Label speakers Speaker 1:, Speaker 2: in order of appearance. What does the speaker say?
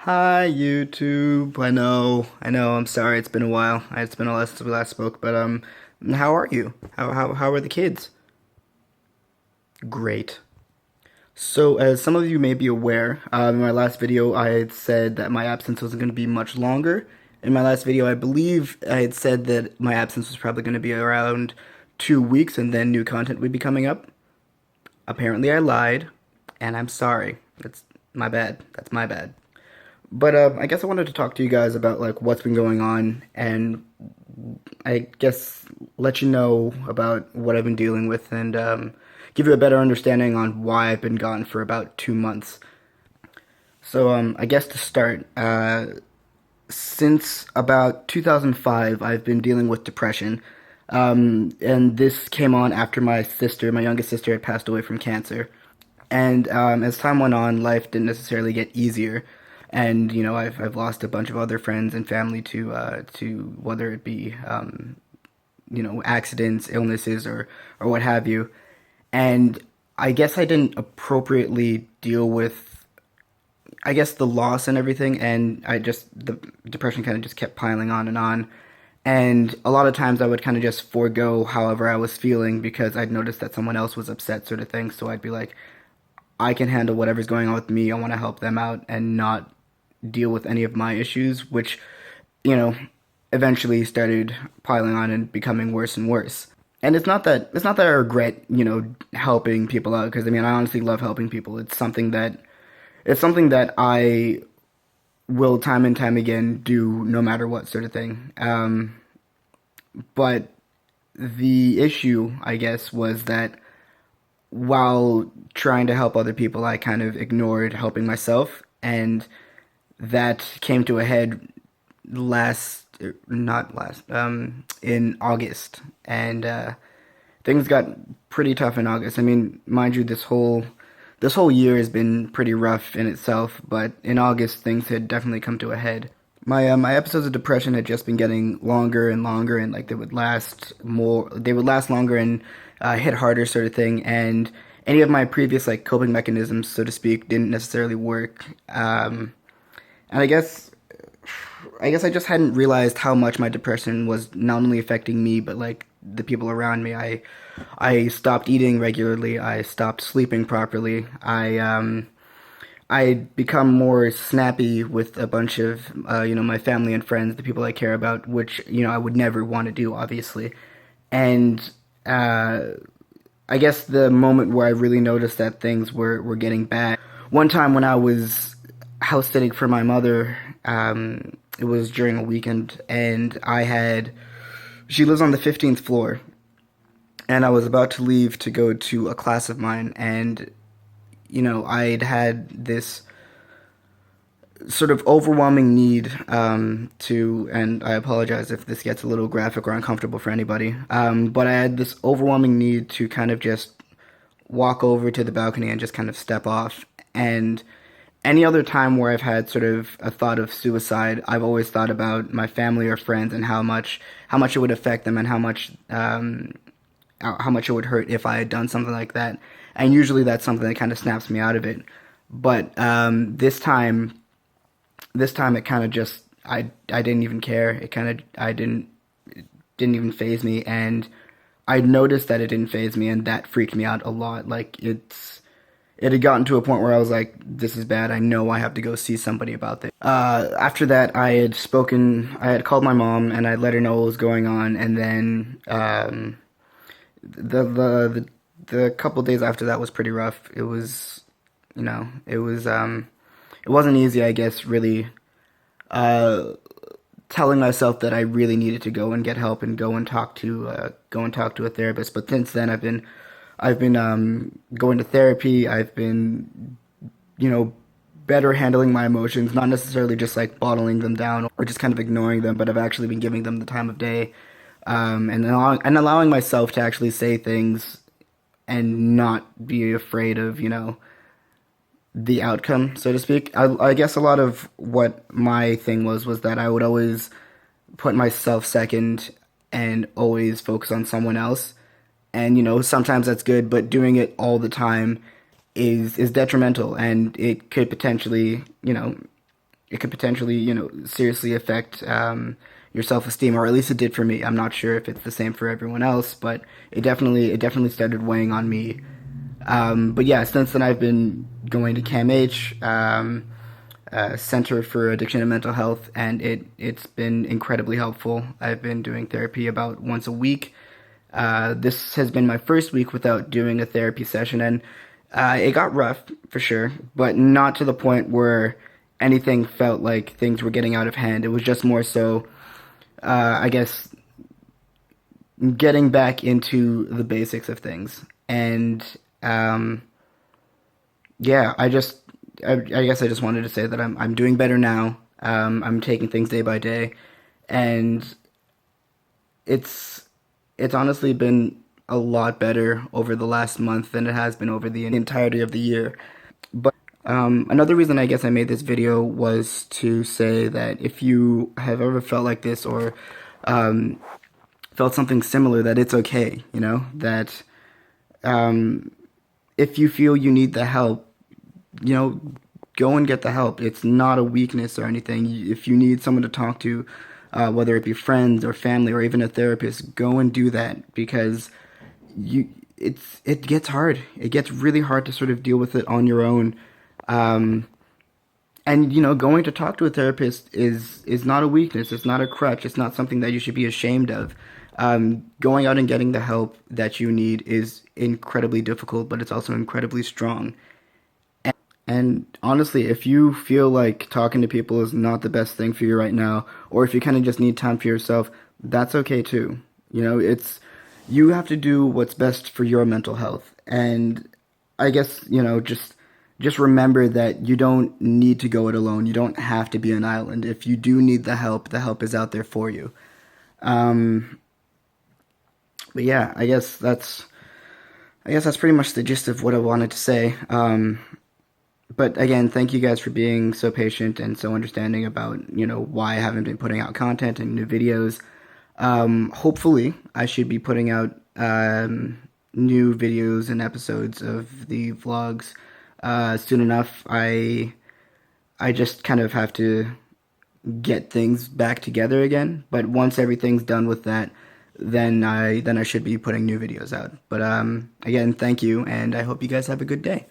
Speaker 1: Hi YouTube. I know. I'm sorry. It's been a while. It's been a while since we last spoke. But how are you? How are the kids? Great. So, as some of you may be aware, in my last video, I had said that my absence wasn't going to be much longer. In my last video, I believe I had said that my absence was probably going to be around 2 weeks, and then new content would be coming up. Apparently, I lied, and I'm sorry. That's my bad. That's my bad. But I guess I wanted to talk to you guys about like what's been going on, and I guess let you know about what I've been dealing with, and give you a better understanding on why I've been gone for about 2 months. So I guess to start, since about 2005, I've been dealing with depression, and this came on after my youngest sister, had passed away from cancer. And as time went on, life didn't necessarily get easier. And I've lost a bunch of other friends and family to whether it be accidents, illnesses, or what have you. And I guess I didn't appropriately deal with, I guess, the loss and everything, and the depression kind of just kept piling on and on. And a lot of times I would kind of just forego however I was feeling because I'd noticed that someone else was upset, sort of thing. So I'd be like, I can handle whatever's going on with me. I want to help them out and not deal with any of my issues, which, you know, eventually started piling on and becoming worse and worse. And it's not that I regret, helping people out because I mean I honestly love helping people. It's something that I will time and time again do no matter what sort of thing. But the issue, I guess, was that while trying to help other people, I kind of ignored helping myself, and that came to a head not last, in August, and things got pretty tough in August. I mean, mind you, this whole year has been pretty rough in itself, but in August things had definitely come to a head. My episodes of depression had just been getting longer and longer, and like they would last longer and hit harder, sort of thing. And any of my previous like coping mechanisms, so to speak, didn't necessarily work. And I guess I just hadn't realized how much my depression was not only affecting me, but like the people around me. I stopped eating regularly. I stopped sleeping properly. I'd become more snappy with a bunch of my family and friends, the people I care about, which I would never want to do, obviously. And uh, I guess the moment where I really noticed that things were getting bad, one time when I was house sitting for my mother, it was during a weekend, and she lives on the 15th floor, and I was about to leave to go to a class of mine, and I'd had this sort of overwhelming need and I apologize if this gets a little graphic or uncomfortable for anybody, but I had this overwhelming need to kind of just walk over to the balcony and just kind of step off. And any other time where I've had sort of a thought of suicide, I've always thought about my family or friends and how much it would affect them and how much it would hurt if I had done something like that. And usually that's something that kind of snaps me out of it. But this time it kind of just I didn't even care. It kind of I didn't it didn't even phase me, and I noticed that it didn't phase me, and that freaked me out a lot. Like it had gotten to a point where I was like, this is bad. I know I have to go see somebody about this. After that, I had called my mom and I let her know what was going on, and then the couple days after that was pretty rough. It was, it wasn't easy, I guess, really uh, telling myself that I really needed to go and get help and go and talk to a therapist. But since then, I've been going to therapy. I've been you know better handling my emotions, not necessarily just like bottling them down or just kind of ignoring them, but I've actually been giving them the time of day, and allowing myself to actually say things and not be afraid of the outcome, so to speak. I guess a lot of what my thing was that I would always put myself second and always focus on someone else. And sometimes that's good, but doing it all the time is detrimental, and it could potentially it could potentially, seriously affect your self-esteem, or at least it did for me. I'm not sure if it's the same for everyone else, but it definitely started weighing on me. But yeah, since then I've been going to CAMH, Center for Addiction and Mental Health, and it's been incredibly helpful. I've been doing therapy about once a week. This has been my first week without doing a therapy session, and it got rough for sure, but not to the point where anything felt like things were getting out of hand. It was just more so, I guess, getting back into the basics of things. And um, yeah, I guess I just wanted to say that I'm doing better now. I'm taking things day by day, and it's it's honestly been a lot better over the last month than it has been over the entirety of the year. But another reason I guess I made this video was to say that if you have ever felt like this, or um, felt something similar, that it's okay, that um, if you feel you need the help, you know, go and get the help. It's not a weakness or anything. If you need someone to talk to, whether it be friends or family or even a therapist, go and do that, because it gets hard. It gets really hard to sort of deal with it on your own. Um, and going to talk to a therapist is not a weakness. It's not a crutch. It's not something that you should be ashamed of. Going out and getting the help that you need is incredibly difficult, but it's also incredibly strong. And honestly, if you feel like talking to people is not the best thing for you right now, or if you kind of just need time for yourself, that's okay too. You have to do what's best for your mental health. And I guess, just remember that you don't need to go it alone. You don't have to be an island. If you do need the help is out there for you. Um, but yeah, I guess that's pretty much the gist of what I wanted to say. But again, thank you guys for being so patient and so understanding about, why I haven't been putting out content and new videos. Hopefully, I should be putting out new videos and episodes of the vlogs soon enough. I just kind of have to get things back together again. But once everything's done with that, then I should be putting new videos out. But again, thank you, and I hope you guys have a good day.